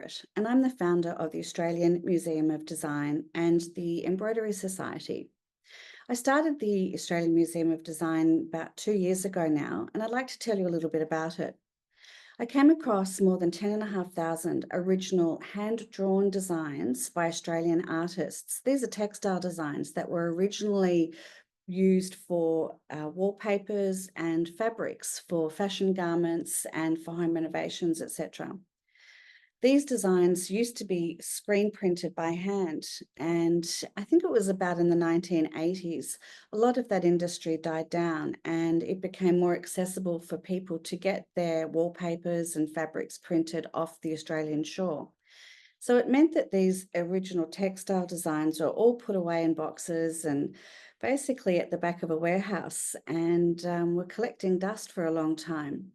Everett, and I'm the founder of the Australian Museum of Design and the Embroidery Society. I started the Australian Museum of Design about 2 years ago now, and I'd like to tell you a little bit about it. I came across more than 10,500 original hand-drawn designs by Australian artists. These are textile designs that were originally used for wallpapers and fabrics for fashion garments and for home renovations, etc. These designs used to be screen printed by hand, and I think it was about in the 1980s, a lot of that industry died down and it became more accessible for people to get their wallpapers and fabrics printed off the Australian shore. So it meant that these original textile designs were all put away in boxes and basically at the back of a warehouse and were collecting dust for a long time.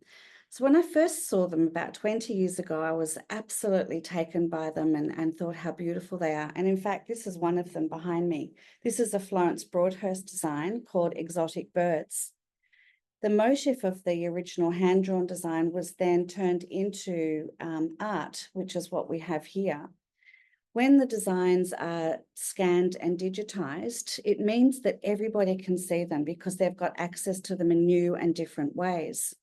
So when I first saw them about 20 years ago, I was absolutely taken by them and thought how beautiful they are. And in fact, this is one of them behind me. This is a Florence Broadhurst design called Exotic Birds. The motif of the original hand-drawn design was then turned into art, which is what we have here. When the designs are scanned and digitized, it means that everybody can see them because they've got access to them in new and different ways.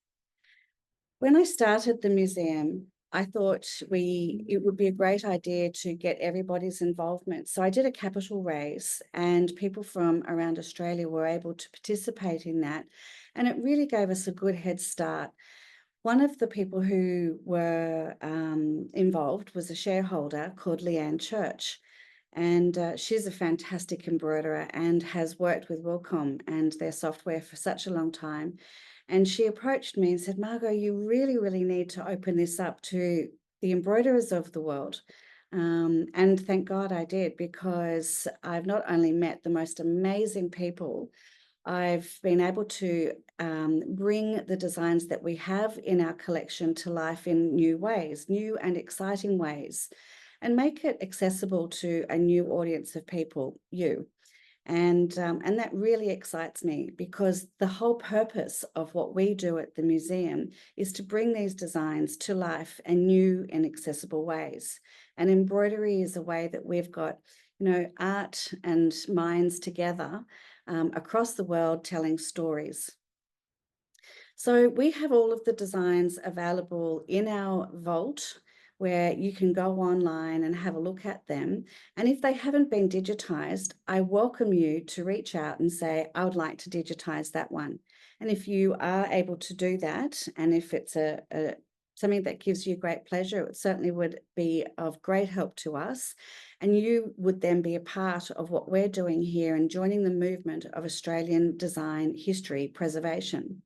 When I started the museum, I thought it would be a great idea to get everybody's involvement. So I did a capital raise and people from around Australia were able to participate in that. And it really gave us a good head start. One of the people who were involved was a shareholder called Leanne Church. And she's a fantastic embroiderer and has worked with Wilcom and their software for such a long time. And she approached me and said, Margaux, you really, really need to open this up to the embroiderers of the world. And thank God I did, because I've not only met the most amazing people, I've been able to bring the designs that we have in our collection to life in new ways, new and exciting ways, and make it accessible to a new audience of people, you. And that really excites me because the whole purpose of what we do at the museum is to bring these designs to life in new and accessible ways. And embroidery is a way that we've got, art and minds together across the world telling stories. So we have all of the designs available in our vault, where you can go online and have a look at them. And if they haven't been digitized, I welcome you to reach out and say, I would like to digitize that one. And if you are able to do that, and if it's something that gives you great pleasure, it certainly would be of great help to us. And you would then be a part of what we're doing here and joining the movement of Australian design history preservation.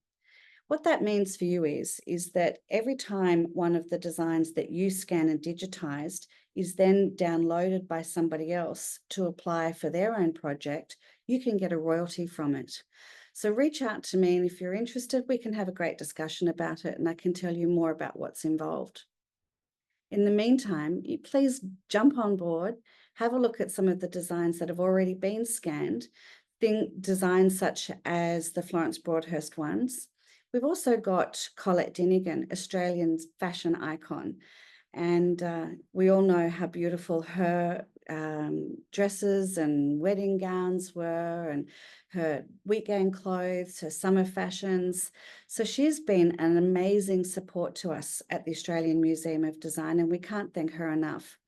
What that means for you is that every time one of the designs that you scan and digitized is then downloaded by somebody else to apply for their own project, you can get a royalty from it. So reach out to me, and if you're interested, we can have a great discussion about it and I can tell you more about what's involved. In the meantime, please jump on board, have a look at some of the designs that have already been scanned, designs such as the Florence Broadhurst ones. We've also got Collette Dinnigan, Australian fashion icon, and we all know how beautiful her dresses and wedding gowns were, and her weekend clothes, her summer fashions. So she's been an amazing support to us at the Australian Museum of Design, and we can't thank her enough.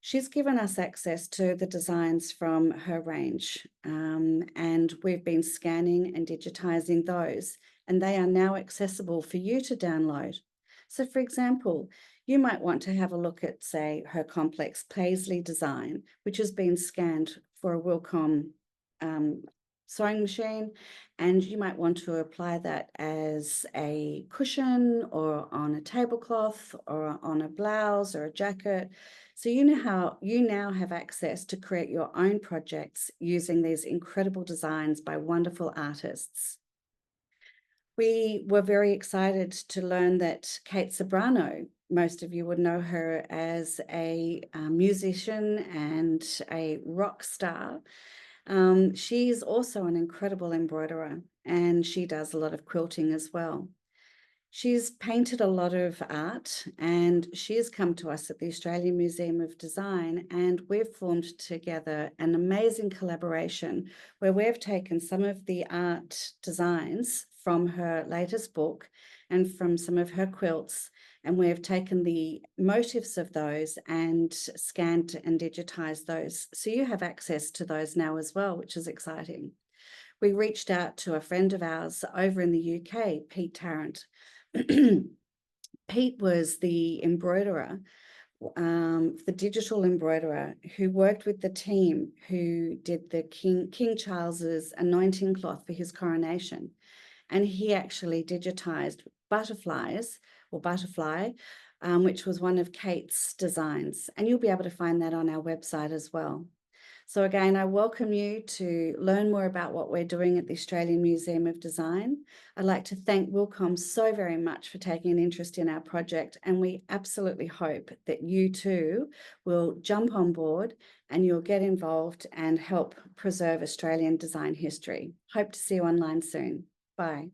She's given us access to the designs from her range, and we've been scanning and digitizing those, and they are now accessible for you to download. So for example, you might want to have a look at, say, her complex paisley design, which has been scanned for a Wilcom sewing machine, and you might want to apply that as a cushion or on a tablecloth or on a blouse or a jacket. So you now have access to create your own projects using these incredible designs by wonderful artists. We were very excited to learn that Kate Ceberano, most of you would know her as a musician and a rock star. She's also an incredible embroiderer, and she does a lot of quilting as well. She's painted a lot of art, and she has come to us at the Australian Museum of Design, and we've formed together an amazing collaboration where we've taken some of the art designs from her latest book and from some of her quilts, and we've taken the motifs of those and scanned and digitized those. So you have access to those now as well, which is exciting. We reached out to a friend of ours over in the UK, Pete Tarrant. Pete was the embroiderer, the digital embroiderer who worked with the team who did the King Charles's anointing cloth for his coronation. And he actually digitized butterflies or butterfly, which was one of Kate's designs. And you'll be able to find that on our website as well. So again, I welcome you to learn more about what we're doing at the Australian Museum of Design. I'd like to thank Wilcom so very much for taking an interest in our project, and we absolutely hope that you too will jump on board and you'll get involved and help preserve Australian design history. Hope to see you online soon. Bye.